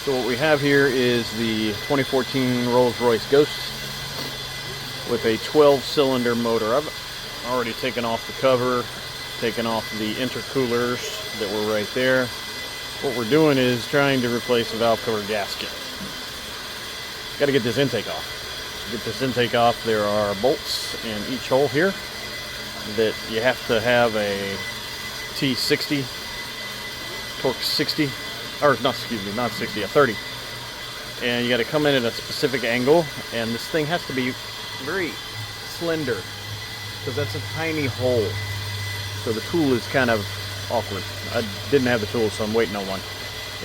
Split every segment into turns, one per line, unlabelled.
So what we have here is the 2014 Rolls-Royce Ghost with a 12-cylinder motor. I've already taken off the cover, taken off the intercoolers that were right there. What we're doing is trying to replace a valve cover gasket. Got to get this intake off. To get this intake off, there are bolts in each hole here that you have to have a T60, torque 60. Or not, excuse me, not 60, a 30. And you got to come in at a specific angle, and this thing has to be very slender because that's a tiny hole. So the tool is kind of awkward. I didn't have the tool, so I'm waiting on one.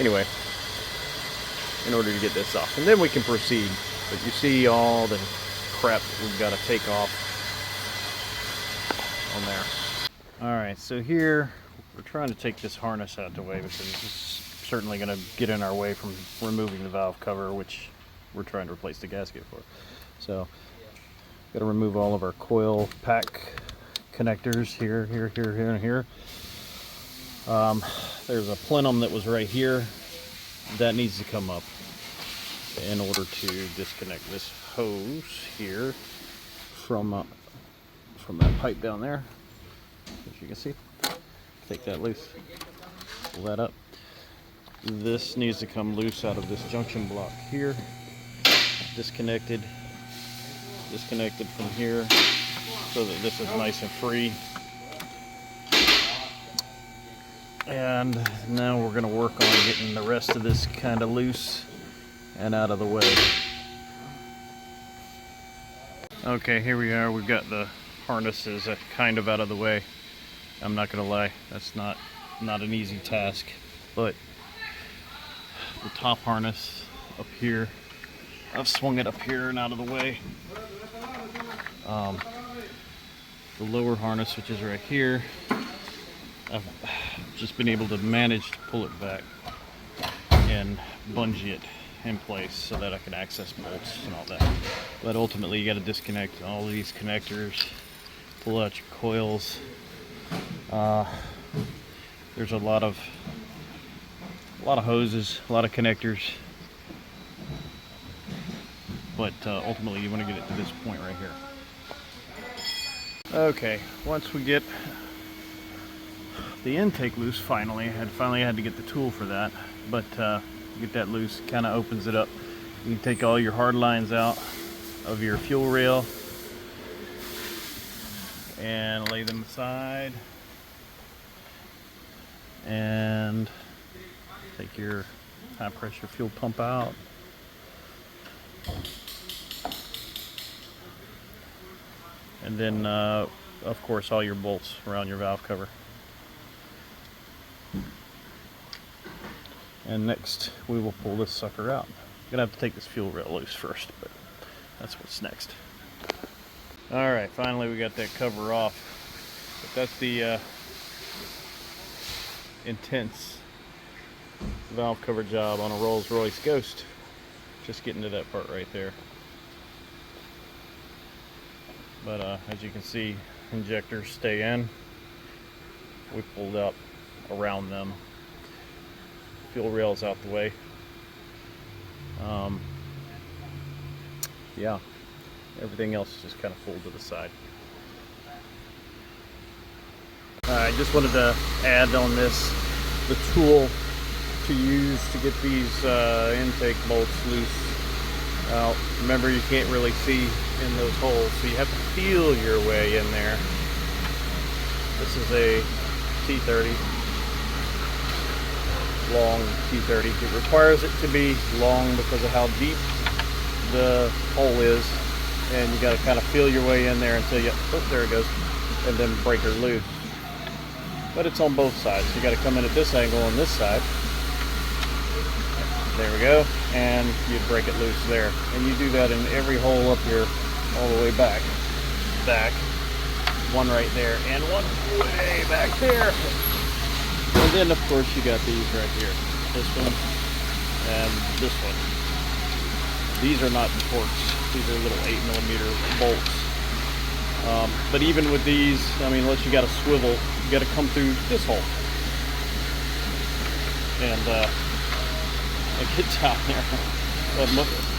Anyway, in order to get this off, and then we can proceed. But you see all the crap we've got to take off on there. All right, so here we're trying to take this harness out of the way because it's certainly going to get in our way from removing the valve cover, which we're trying to replace the gasket for. So got to remove all of our coil pack connectors here, and here. There's a plenum that was right here that needs to come up in order to disconnect this hose here from that pipe down there. As you can see, take that loose, pull that up. This needs to come loose out of this junction block here. Disconnected from here so that this is nice and free. And now we're going to work on getting the rest of this kind of loose and out of the way. Okay, here we are. We've got the harnesses kind of out of the way. I'm not going to lie, that's not an easy task, but the top harness up here, I've swung it up here and out of the way. The lower harness, which is right here, I've just been able to manage to pull it back and bungee it in place so that I can access bolts and all that. But ultimately you got to disconnect all of these connectors, pull out your coils. There's a lot of hoses, a lot of connectors, but ultimately you want to get it to this point right here. Okay, once we get the intake loose, finally I had to get the tool for that, but get that loose, kind of opens it up. You can take all your hard lines out of your fuel rail and lay them aside, and take your high pressure fuel pump out. And then of course all your bolts around your valve cover. And next we will pull this sucker out. I'm gonna have to take this fuel rail loose first, but that's what's next. All right, finally we got that cover off. But that's the intense valve cover job on a Rolls-Royce Ghost. Just getting to that part right there. But as you can see, injectors stay in. We pulled up around them. Fuel rails out the way. Yeah, everything else is just kind of pulled to the side. I just wanted to add on this the tool to use to get these intake bolts loose. Remember, you can't really see in those holes, so you have to feel your way in there. This is a T30, long T30. It requires it to be long because of how deep the hole is, and you got to kind of feel your way in there until you, oh, there it goes, and then break her loose. But it's on both sides. You got to come in at this angle on this side. There we go, and you break it loose there. And you do that in every hole up here, all the way back. One right there, and one way back there. And then, of course, you got these right here. This one and this one. These are not torques. These are little 8mm bolts. But even with these, I mean, unless you got a swivel, you got to come through this hole. And get down there. But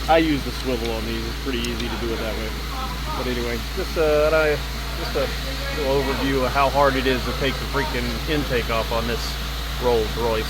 I use the swivel on these. It's pretty easy to do it that way. But anyway, just a little overview of how hard it is to take the freaking intake off on this Rolls Royce.